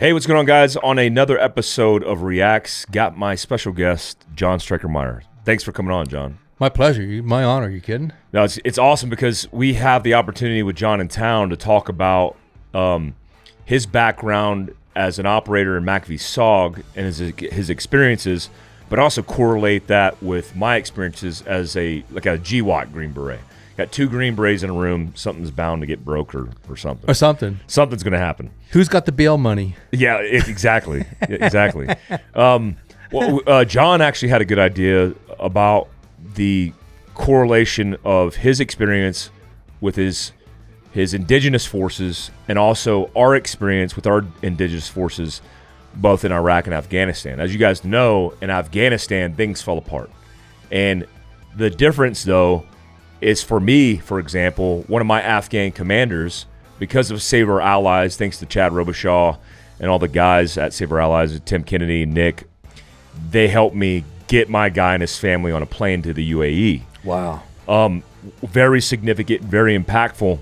Hey, what's going on, guys? On another episode of Reacts, got my special guest, John Stryker Meyer. Thanks for coming on, John. My pleasure. My honor. You kidding? No, it's awesome because we have the opportunity with John in town to talk about his background as an operator in MAC V-SOG and his experiences, but also correlate that with my experiences as a GWOT Green Beret. Got two Green Berets in a room. Something's bound to get broke or something. Or something. Something's going to happen. Who's got the bail money? Yeah, exactly. Exactly. John actually had a good idea about the correlation of his experience with his indigenous forces and also our experience with our indigenous forces both in Iraq and Afghanistan. As you guys know, in Afghanistan, things fell apart. And the difference, though, is for me, for example, one of my Afghan commanders, because of Save Our Allies, thanks to Chad Robichaud and all the guys at Save Our Allies, Tim Kennedy, Nick, they helped me get my guy and his family on a plane to the UAE. Wow. Very significant, very impactful,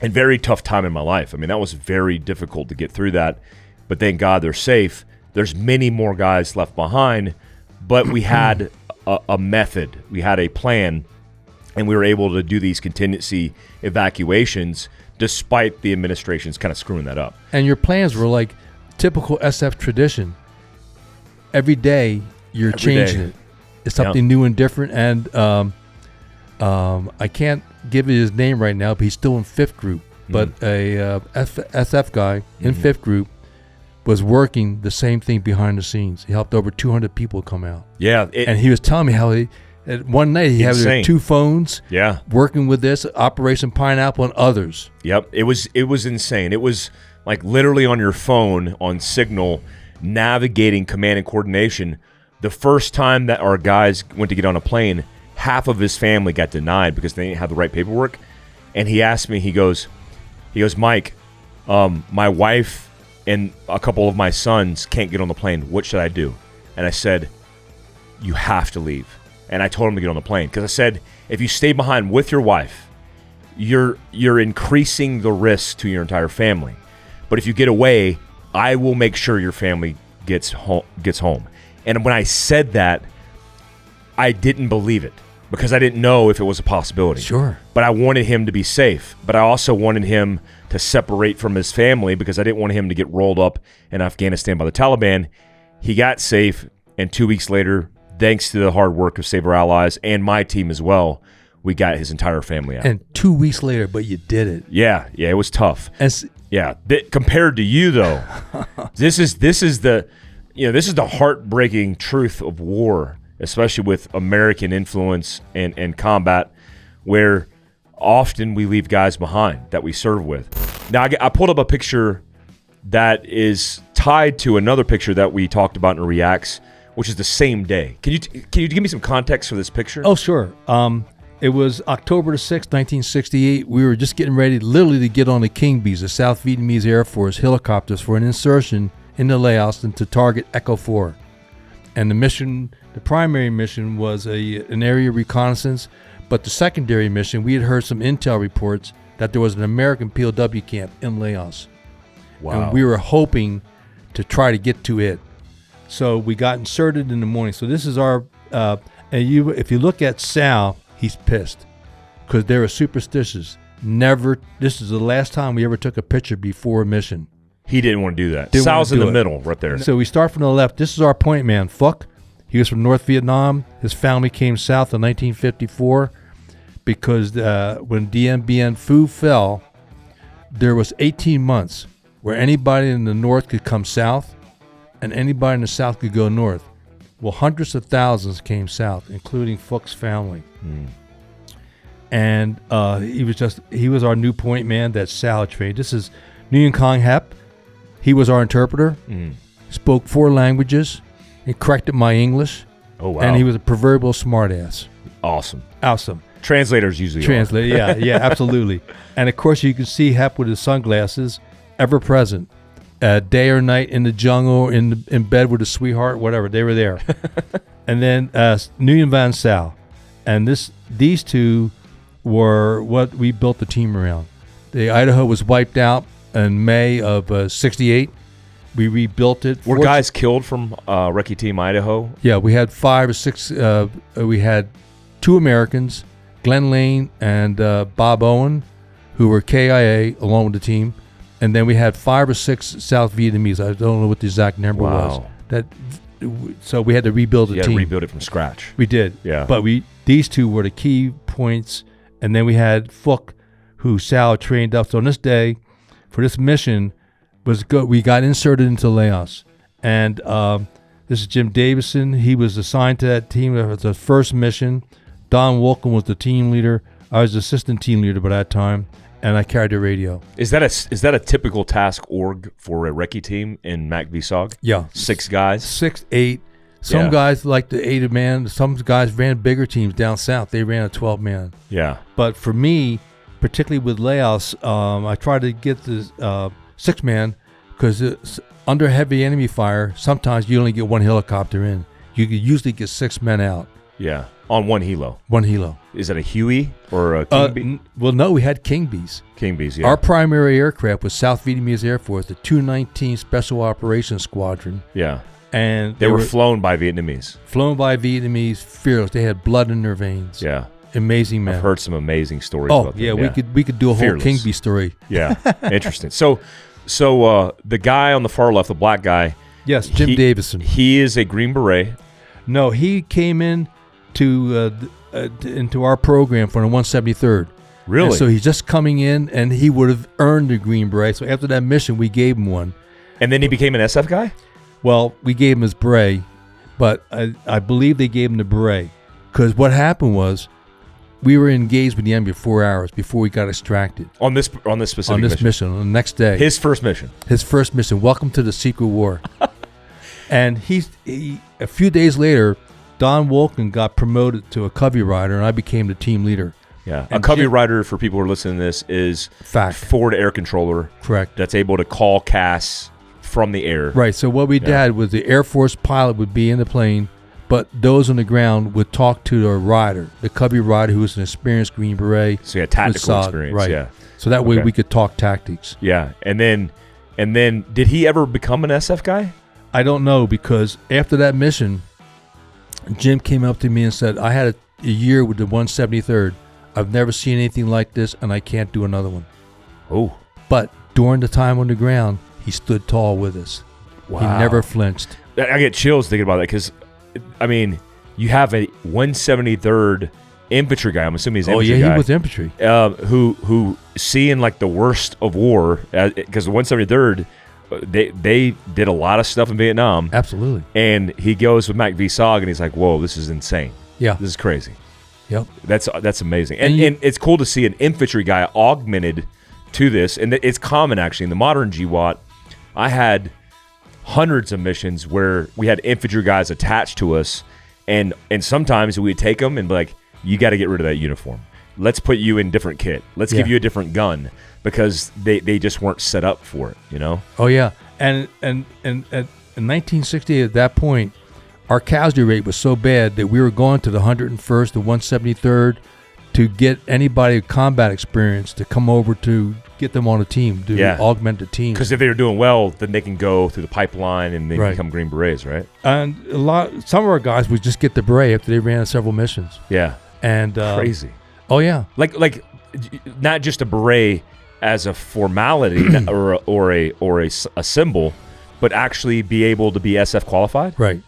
and very tough time in my life. I mean, that was very difficult to get through that, but thank God they're safe. There's many more guys left behind, but we had a method. We had a plan, and we were able to do these contingency evacuations despite the administration's kind of screwing that up. And your plans were like typical SF tradition. Every day you're changing it. It's something new and different. And I can't give you his name right now, but he's still in 5th group. But a SF guy in 5th group was working the same thing behind the scenes. He helped over 200 people come out. Yeah. And he was telling me how one night he had 2 phones working with this, Operation Pineapple and others. Yep. It was insane. It was like literally on your phone on Signal, navigating command and coordination. The first time that our guys went to get on a plane, half of his family got denied because they didn't have the right paperwork. And he asked me, he goes, Mike, my wife and a couple of my sons can't get on the plane. What should I do? And I said, you have to leave. And I told him to get on the plane because I said, if you stay behind with your wife, you're increasing the risk to your entire family. But if you get away, I will make sure your family gets home. And when I said that, I didn't believe it because I didn't know if it was a possibility. Sure. But I wanted him to be safe. But I also wanted him to separate from his family because I didn't want him to get rolled up in Afghanistan by the Taliban. He got safe, and 2 weeks later, thanks to the hard work of Save Our Allies and my team as well, we got his entire family out. And 2 weeks later, but you did it. Yeah, it was tough. Compared to you, though, this is the heartbreaking truth of war, especially with American influence and combat, where often we leave guys behind that we serve with. Now, I pulled up a picture that is tied to another picture that we talked about in Reacts, which is the same day. Can you give me some context for this picture? Oh, sure. It was October the 6th, 1968. We were just getting ready literally to get on the King Bees, the South Vietnamese Air Force helicopters, for an insertion into Laos and to target Echo 4. And the primary mission was an area reconnaissance, but the secondary mission, we had heard some intel reports that there was an American POW camp in Laos. Wow. And we were hoping to try to get to it. So we got inserted in the morning. So this is our, if you look at Sal, he's pissed because they were superstitious. This is the last time we ever took a picture before a mission. He didn't want to do that. Sal's in the middle right there. So we start from the left. This is our point man, Phuc. He was from North Vietnam. His family came south in 1954 because when Dien Bien Phu fell, there was 18 months where anybody in the north could come south and anybody in the south could go north. Well, hundreds of thousands came south, including Phuc's family. And he was our new point man that Sal trained. This is Nguyen Kong Hep. He was our interpreter, spoke 4 languages, and corrected my English. Oh, wow. And he was a proverbial smartass. Awesome. Translators usually are. Yeah, absolutely. And, of course, you can see Hep with his sunglasses, ever present. Day or night in the jungle, in bed with a sweetheart, whatever, they were there. And then Nguyen Van Sao. And these two were what we built the team around. The Idaho was wiped out in May of 68, We rebuilt it. Were guys killed from Recce Team Idaho? Yeah, we had 5 or 6. We had 2 Americans, Glenn Lane and Bob Owen, who were KIA along with the team. And then we had 5 or 6 South Vietnamese. I don't know what the exact number was. So we had to rebuild the team. You had to rebuild it from scratch. We did. Yeah. But these 2 were the key points. And then we had Phuc, who Sal trained up. So on this day, for this mission, we got inserted into Laos. And this is Jim Davison. He was assigned to that team. It was the first mission. Don Wolken was the team leader. I was the assistant team leader by that time. And I carried the radio. Is that a typical task org for a recce team in MAC V-SOG? Yeah. 6 guys? 6, 8. Some guys like the 8-man. Some guys ran bigger teams down south. They ran a 12-man. Yeah. But for me, particularly with Laos, I tried to get the 6-man because under heavy enemy fire, sometimes you only get 1 helicopter in. You could usually get 6 men out. Yeah. On 1 helo. 1 helo. Is it a Huey or a King Bee? Well, no, we had King Bees. King Bees, yeah. Our primary aircraft was South Vietnamese Air Force, the 219 Special Operations Squadron. Yeah. And they were flown by Vietnamese. Flown by Vietnamese, fearless. They had blood in their veins. Yeah. Amazing men. I've heard some amazing stories about them. Yeah, we could do a whole Fearless. King Bee story. Yeah. Interesting. So the guy on the far left, the black guy. Yes, Jim Davison. He is a Green Beret. No, he came in into our program for the 173rd. Really? And so he's just coming in, and he would have earned the Green Beret. So after that mission, we gave him one. And then he became an SF guy? Well, we gave him his beret, but I believe they gave him the beret. Because what happened was we were engaged with the enemy for 4 hours before we got extracted. On this specific mission, on the next day. His first mission. Welcome to the Secret War. And he a few days later, Don Wolken got promoted to a Covey rider, and I became the team leader. Yeah, and a Covey rider, for people who are listening to this, is forward air controller. Correct. That's able to call CAS from the air. Right. So what we did was the Air Force pilot would be in the plane, but those on the ground would talk to the rider, the Covey rider, who was an experienced Green Beret. So you had tactical experience. Right. Yeah. So that way we could talk tactics. Yeah. And then did he ever become an SF guy? I don't know, because after that mission, Jim came up to me and said, I had a year with the 173rd. I've never seen anything like this, and I can't do another one. Oh. But during the time on the ground, he stood tall with us. Wow. He never flinched. I get chills thinking about that because, I mean, you have a 173rd infantry guy. I'm assuming he's an infantry guy. He was infantry. Who seeing like the worst of war, because the 173rd, they did a lot of stuff in Vietnam. Absolutely. And he goes with MAC V-SOG, and he's like, whoa, this is insane. Yeah. This is crazy. Yep. That's amazing. And it's cool to see an infantry guy augmented to this. And it's common, actually. In the modern GWAT, I had hundreds of missions where we had infantry guys attached to us. And sometimes we'd take them and be like, you got to get rid of that uniform. Let's put you in different kit. Let's give you a different gun, because they just weren't set up for it, you know? Oh, yeah. And in 1968, at that point, our casualty rate was so bad that we were going to the 101st, the 173rd, to get anybody with combat experience to come over to get them on a team, to augment the team. Because if they were doing well, then they can go through the pipeline and they become Green Berets, right? And some of our guys would just get the beret after they ran several missions. Yeah. And crazy. Oh, yeah. Like not just a beret as a formality or a symbol, but actually be able to be SF qualified? Right.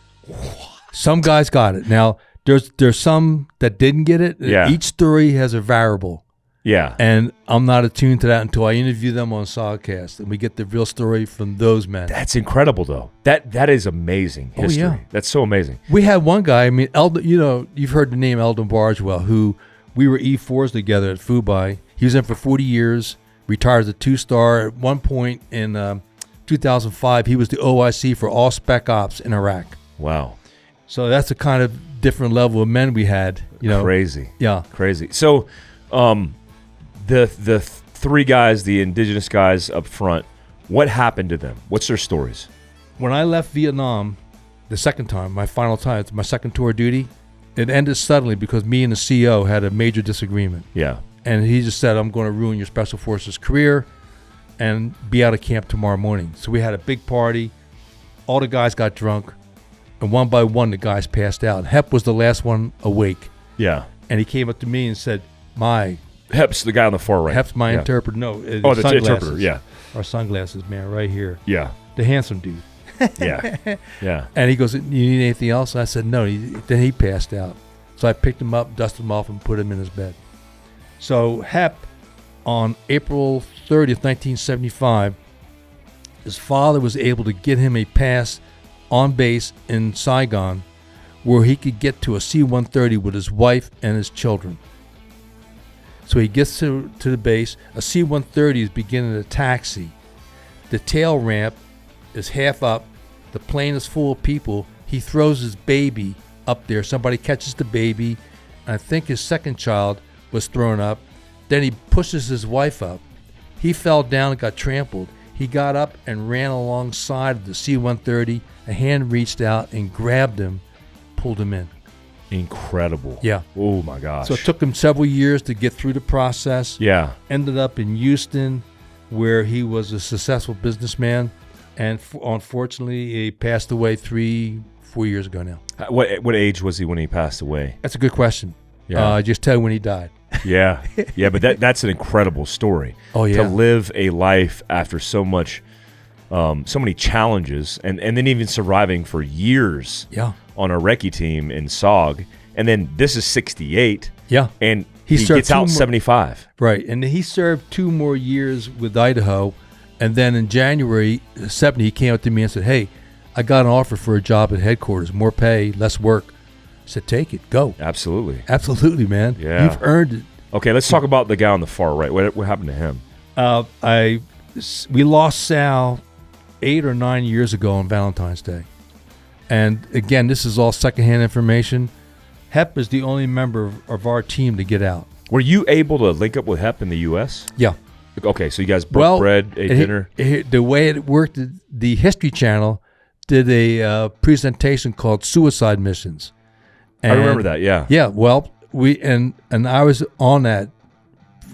Some guys got it. Now, there's some that didn't get it. Yeah. Each story has a variable. Yeah. And I'm not attuned to that until I interview them on SOGcast, and we get the real story from those men. That's incredible, though. That is amazing history. Oh, yeah. That's so amazing. We had one guy, I mean, Eldon, you've heard the name Eldon Bargewell, who we were E4s together at Fubai. He was in for 40 years, retired as a 2-star. At one point in 2005, he was the OIC for all spec ops in Iraq. Wow. So that's a kind of different level of men we had. Crazy. Yeah. Crazy. So the 3 guys, the indigenous guys up front, what happened to them? What's their stories? When I left Vietnam the second time, my final time, my second tour of duty, it ended suddenly because me and the CO had a major disagreement. Yeah. And he just said, I'm going to ruin your Special Forces career. and be out of camp tomorrow morning. So we had a big party. All the guys got drunk, and one by one the guys passed out. Hep was the last one awake. Yeah. And he came up to me and said, Hep's the guy on the far right. Hep's my interpreter. No, the interpreter, yeah. Our sunglasses, man, right here. Yeah. The handsome dude. Yeah. Yeah. And he goes, you need anything else? And I said, no. Then he passed out. So I picked him up, dusted him off, and put him in his bed. So Hep, on April 30th, 1975, his father was able to get him a pass on base in Saigon where he could get to a C-130 with his wife and his children. So he gets to the base. A C-130 is beginning to taxi. The tail ramp is half up. The plane is full of people. He throws his baby up there. Somebody catches the baby. I think his second child was thrown up. Then he pushes his wife up. He fell down and got trampled. He got up and ran alongside of the C-130. A hand reached out and grabbed him, pulled him in. Incredible. Yeah. Oh, my gosh. So it took him several years to get through the process. Yeah. Ended up in Houston, where he was a successful businessman. And unfortunately, he passed away 3-4 years ago now. What age was he when he passed away? That's a good question. Yeah. Just tell you when he died. Yeah. Yeah, but that's an incredible story. Oh, yeah. To live a life after so many challenges, and then even surviving for years on a recce team in SOG. And then this is 68. Yeah. And he gets out 75. Right. And he served 2 more years with Idaho. And then in January 70, he came up to me and said, hey, I got an offer for a job at headquarters, more pay, less work. I said, take it, go. Absolutely. Absolutely, man. Yeah. You've earned it. Okay, let's talk about the guy on the far right. What happened to him? We lost Sal 8 or 9 years ago on Valentine's Day. And again, this is all secondhand information. Hep is the only member of our team to get out. Were you able to link up with Hep in the U.S.? Yeah. Okay, so you guys broke bread, ate dinner? The way it worked, the History Channel did a presentation called Suicide Missions. And I remember that, yeah. Yeah, well, and I was on that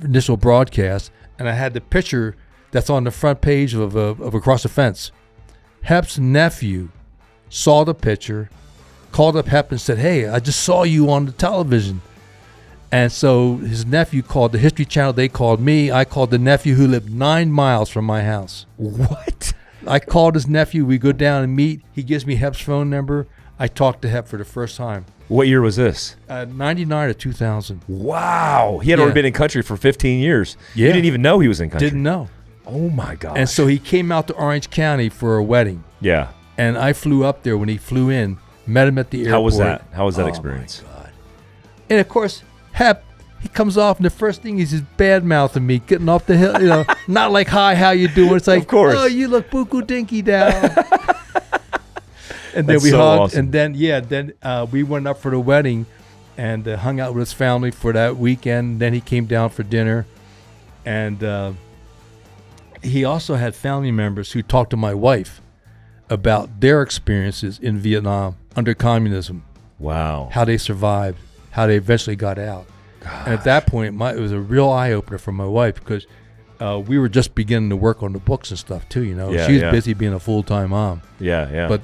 initial broadcast, and I had the picture that's on the front page of Across the Fence. Hep's nephew saw the picture, called up Hep and said, hey, I just saw you on the television. And so his nephew called the History Channel. They called me. I called the nephew who lived 9 miles from my house. What? I called his nephew. We go down and meet. He gives me Hep's phone number. I talked to Hep for the first time. What year was this? 99 or 2000. Wow. He had already been in country for 15 years. Yeah. You didn't even know he was in country. Didn't know. Oh, my gosh. And so he came out to Orange County for a wedding. Yeah. And I flew up there when he flew in, met him at the airport. How was that experience? My God. And, of course, Hep, he comes off, and the first thing is bad-mouthing me, getting off the hill, not like, hi, how you doing? It's like, of course. Oh, you look buku dinky down. And then That's we so hugged, awesome. and then we went up for the wedding and hung out with his family for that weekend. Then he came down for dinner, and he also had family members who talked to my wife about their experiences in Vietnam under communism. Wow. How they survived, how they eventually got out. Gosh. And at that point, it was a real eye-opener for my wife because we were just beginning to work on the books and stuff too, Yeah, she was busy being a full-time mom. Yeah, yeah. But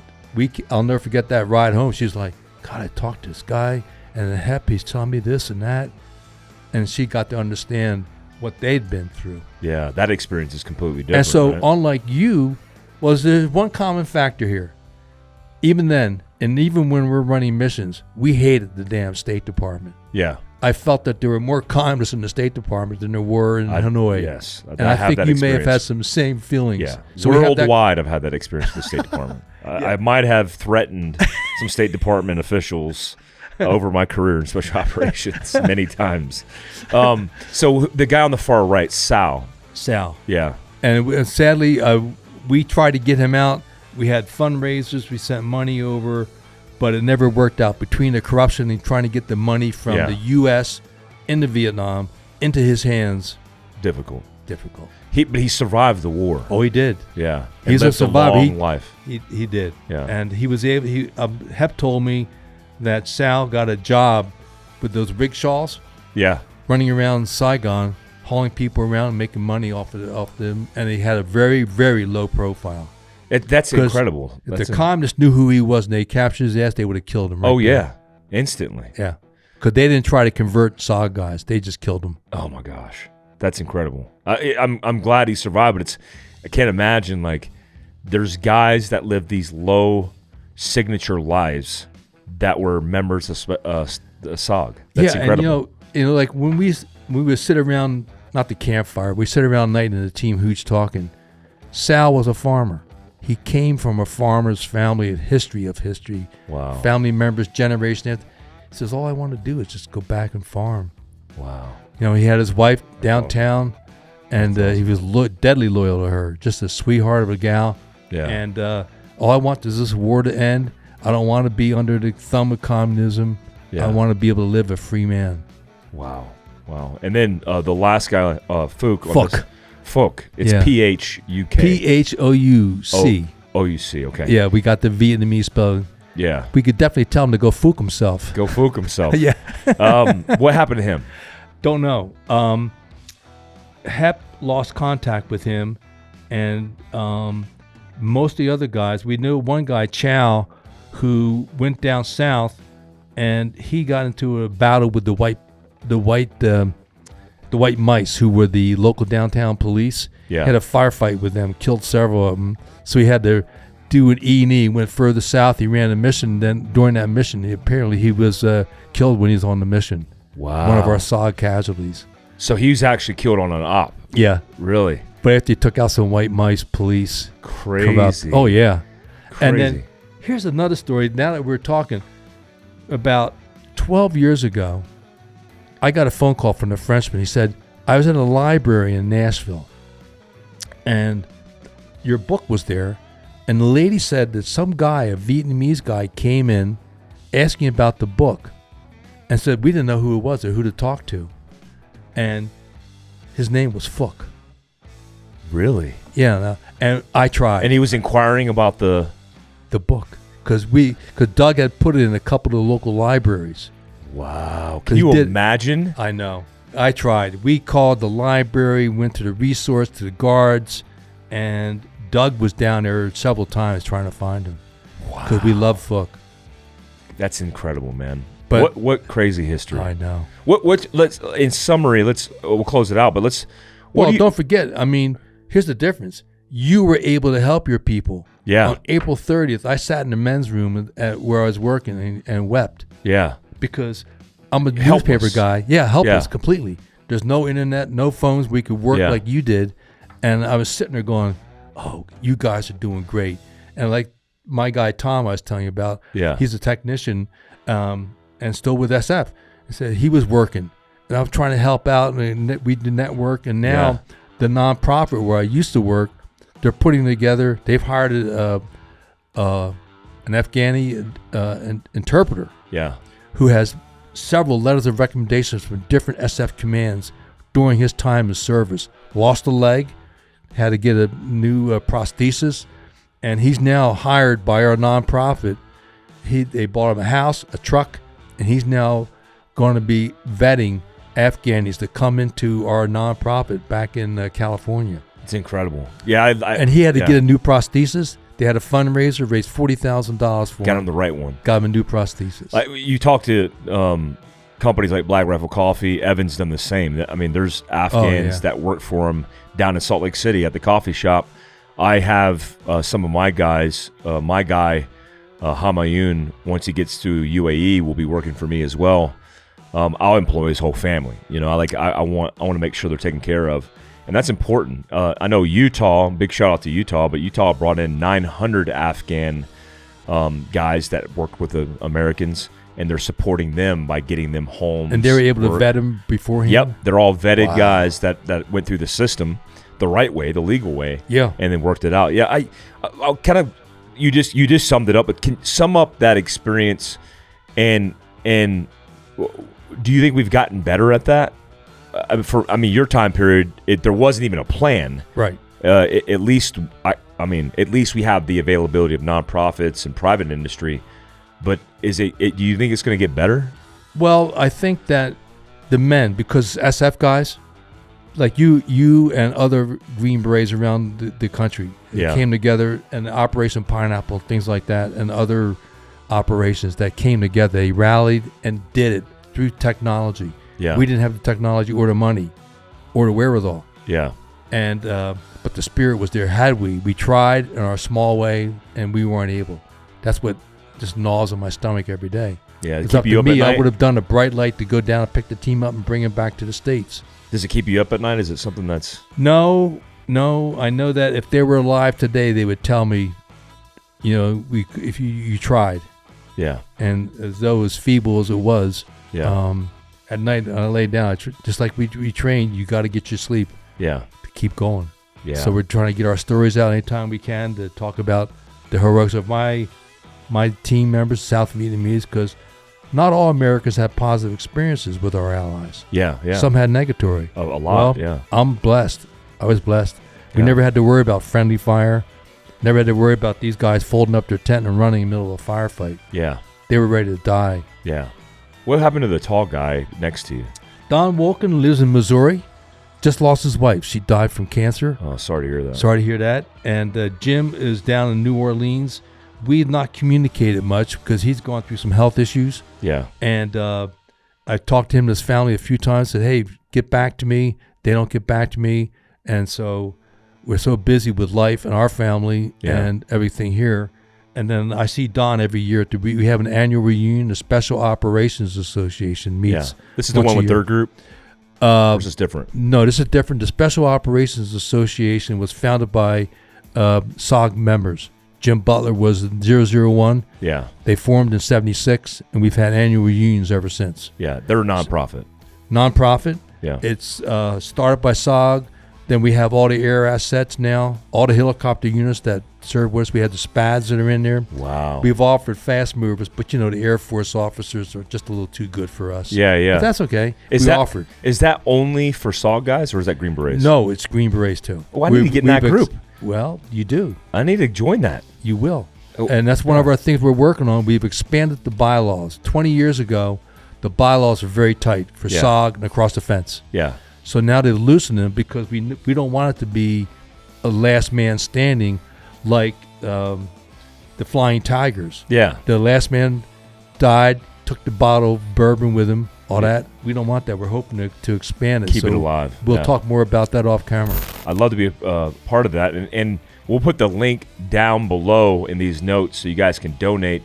I'll never forget that ride home. She's like, God, I talked to this guy, and Hep, he's telling me this and that. And she got to understand what they'd been through. Yeah, that experience is completely different. And so, right? unlike you, there's one common factor here. Even then, and even when we're running missions, we hated the damn State Department. Yeah. I felt that there were more communists in the State Department than there were in Hanoi. Yes. And I think you may have had some same feelings. Yeah. So worldwide, I've had that experience with the State Department. I might have threatened some State Department officials over my career in special operations many times. So the guy on the far right, Sal. Yeah. And sadly, we tried to get him out. We had fundraisers. We sent money over. But it never worked out between the corruption and trying to get the money from the U.S. into Vietnam into his hands. Difficult. But he survived the war. Oh, he did. Yeah. He's a survivor. Long life. He did. Yeah. And he was able. Hep told me that Sal got a job with those rickshaws. Yeah. Running around Saigon hauling people around and making money off them, and he had a very, very low profile. That's incredible. If the communists knew who he was and they captured his ass, they would have killed him. Right there. Instantly. Yeah, because they didn't try to convert SOG guys; they just killed him. Oh my gosh, that's incredible. I'm glad he survived, but I can't imagine like there's guys that live these low signature lives that were members of the SOG. That's incredible. And like when we would sit around, not the campfire, we sit around at night in the team hooch talking. Sal was a farmer. He came from a farmer's family, a history of history. Wow. Family members, generation. He says, all I want to do is just go back and farm. Wow. He had his wife downtown, and he was deadly loyal to her. Just a sweetheart of a gal. Yeah. And all I want is this war to end. I don't want to be under the thumb of communism. Yeah. I want to be able to live a free man. Wow. And then the last guy, Fook. Fook. It's P-H-U-K. P-H-O-U-C. O-U-C, okay. Yeah, we got the Vietnamese spelling. Yeah. We could definitely tell him to go Fook himself. Go Fook himself. Yeah. What happened to him? Don't know. Hep lost contact with him, and most of the other guys, we knew one guy, Chow, who went down south, and he got into a battle with the white mice, who were the local downtown police. Yeah. Had a firefight with them, killed several of them. So he had to do an E&E, went further south. He ran a mission. Then during that mission, he was killed when he was on the mission. Wow. One of our SOG casualties. So he was actually killed on an op. Yeah. Really? But after he took out some white mice, police. Crazy. Oh, yeah. Crazy. And then here's another story. Now that we're talking, about 12 years ago, I got a phone call from a Frenchman. He said, I was in a library in Nashville, and your book was there, and the lady said that some guy, a Vietnamese guy, came in asking about the book and said we didn't know who it was or who to talk to. And his name was Fook. Really? Yeah, and I tried. And he was inquiring about the book because Doug had put it in a couple of the local libraries. Wow. Can you imagine? I know. I tried. We called the library, went to the resource, to the guards, and Doug was down there several times trying to find him. Wow. Because we love Fook. That's incredible, man. But what crazy history. I know. Let's in summary, we'll close it out, but don't forget, here's the difference. You were able to help your people. Yeah. On April 30th, I sat in the men's room where I was working and wept. Yeah. Because I'm a newspaper guy. Yeah, helpless completely. There's no internet, no phones. We could work like you did. And I was sitting there going, oh, you guys are doing great. And like my guy Tom I was telling you about, he's a technician and still with SF. He said he was working. And I was trying to help out, and we did network. And now the nonprofit where I used to work, they're putting together, they've hired an Afghani interpreter. Yeah. Who has several letters of recommendations from different SF commands during his time of service. Lost a leg, had to get a new prosthesis, and he's now hired by our nonprofit. They bought him a house, a truck, and he's now going to be vetting Afghanis to come into our nonprofit back in California. It's incredible. Yeah. And he had to get a new prosthesis. They had a fundraiser, raised $40,000 for him. Got him the right one. Got him a new prosthesis. You talk to companies like Black Rifle Coffee. Evan's done the same. There's Afghans that work for him down in Salt Lake City at the coffee shop. I have some of my guys. My guy, Hamayun, once he gets to UAE, will be working for me as well. I'll employ his whole family. I want to make sure they're taken care of. And that's important. I know Utah, big shout out to Utah, but Utah brought in 900 Afghan guys that worked with the Americans, and they're supporting them by getting them home. And they were able to vet them beforehand? Yep. They're all vetted guys that went through the system the right way, the legal way. Yeah. And then worked it out. Yeah, I'll kind of, you just summed it up, but can sum up that experience and do you think we've gotten better at that? Your time period, there wasn't even a plan. Right. At least we have the availability of nonprofits and private industry. But do you think it's going to get better? Well, I think that the men, because SF guys, like you and other Green Berets around the country came together, and Operation Pineapple, things like that, and other operations that came together. They rallied and did it through technology. Yeah. We didn't have the technology or the money or the wherewithal. Yeah. And but the spirit was there. Had we tried in our small way, and we weren't able. That's what just gnaws on my stomach every day. Yeah. It's up to me. I would have done a bright light to go down and pick the team up and bring it back to the States. Does it keep you up at night? Is it something that's... No. I know that if they were alive today, they would tell me, if you tried. Yeah. And as though as feeble as it was, yeah. At night I lay down, just like we trained, you got to get your sleep. Yeah. To keep going. Yeah. So we're trying to get our stories out anytime we can to talk about the heroics of my team members, South Vietnamese, because not all Americans have positive experiences with our allies. Yeah, yeah. Some had negatory. A lot, yeah. I'm blessed. I was blessed. We never had to worry about friendly fire. Never had to worry about these guys folding up their tent and running in the middle of a firefight. Yeah. They were ready to die. Yeah. What happened to the tall guy next to you? Don Wolken lives in Missouri. Just lost his wife. She died from cancer. Oh, sorry to hear that. Sorry to hear that. And Jim is down in New Orleans. We've not communicated much because he's gone through some health issues. Yeah. And I've talked to him and his family a few times, said, hey, get back to me. They don't get back to me. And so we're so busy with life and our family and everything here. And then I see Don every year. We have an annual reunion. The Special Operations Association meets. Yeah. This is the one with their group? Or is this different? No, this is different. The Special Operations Association was founded by SOG members. Jim Butler was in 001. Yeah. They formed in 76, and we've had annual reunions ever since. Yeah, they're a nonprofit. Nonprofit. Yeah. It's started by SOG. Then we have all the air assets now, all the helicopter units that serve with us. We had the SPADs that are in there. Wow. We've offered fast movers, but the Air Force officers are just a little too good for us. Yeah, yeah. But that's okay. Offered. Is that only for SOG guys, or is that Green Berets? No, it's Green Berets too. Oh, I need to get in that group. Well, you do. I need to join that. You will. Oh, and that's one of our things we're working on. We've expanded the bylaws. 20 years ago, the bylaws were very tight for SOG and across the fence. Yeah. So now they've loosened them because we don't want it to be a last man standing like the Flying Tigers. Yeah. The last man died, took the bottle of bourbon with him, all that. We don't want that. We're hoping to expand it. Keep it alive. We'll talk more about that off camera. I'd love to be a part of that. And we'll put the link down below in these notes so you guys can donate.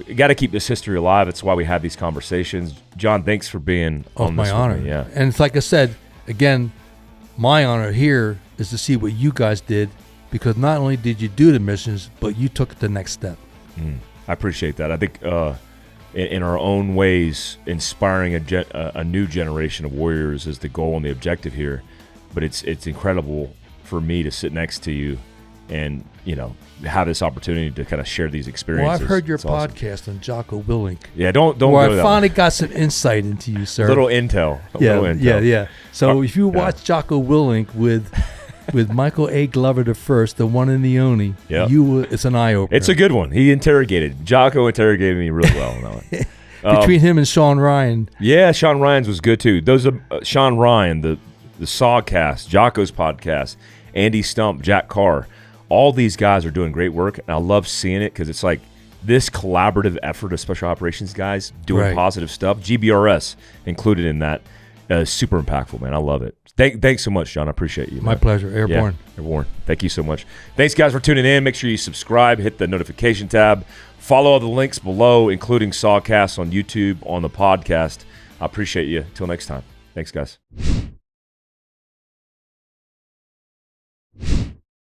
You got to keep this history alive. That's why we have these conversations. John, thanks for being on this. My honor. With me. Yeah. And it's like I said, again, my honor here is to see what you guys did, because not only did you do the missions, but you took the next step. I appreciate that. I think in our own ways, inspiring a new generation of warriors is the goal and the objective here. But it's incredible for me to sit next to you and have this opportunity to kind of share these experiences. Well, I've heard your awesome. podcast on Jocko Willink. Yeah, don't where go I finally got some insight into you, sir. Little intel. Yeah. So if you watch Jocko Willink with Michael A. Glover the one and the only, it's an eye opener. It's a good one. Jocko interrogated me really well. Between him and Sean Ryan. Yeah, Sean Ryan's was good too. Those are Sean Ryan, the SOGcast, Jocko's podcast, Andy Stump, Jack Carr. All these guys are doing great work, and I love seeing it because it's like this collaborative effort of special operations guys doing positive stuff. GBRS included in that. Super impactful, man. I love it. Thanks so much, John. I appreciate you. My pleasure. Airborne. Yeah, Airborne. Thank you so much. Thanks, guys, for tuning in. Make sure you subscribe, hit the notification tab, follow all the links below, including SOGcast on YouTube, on the podcast. I appreciate you. Till next time. Thanks, guys.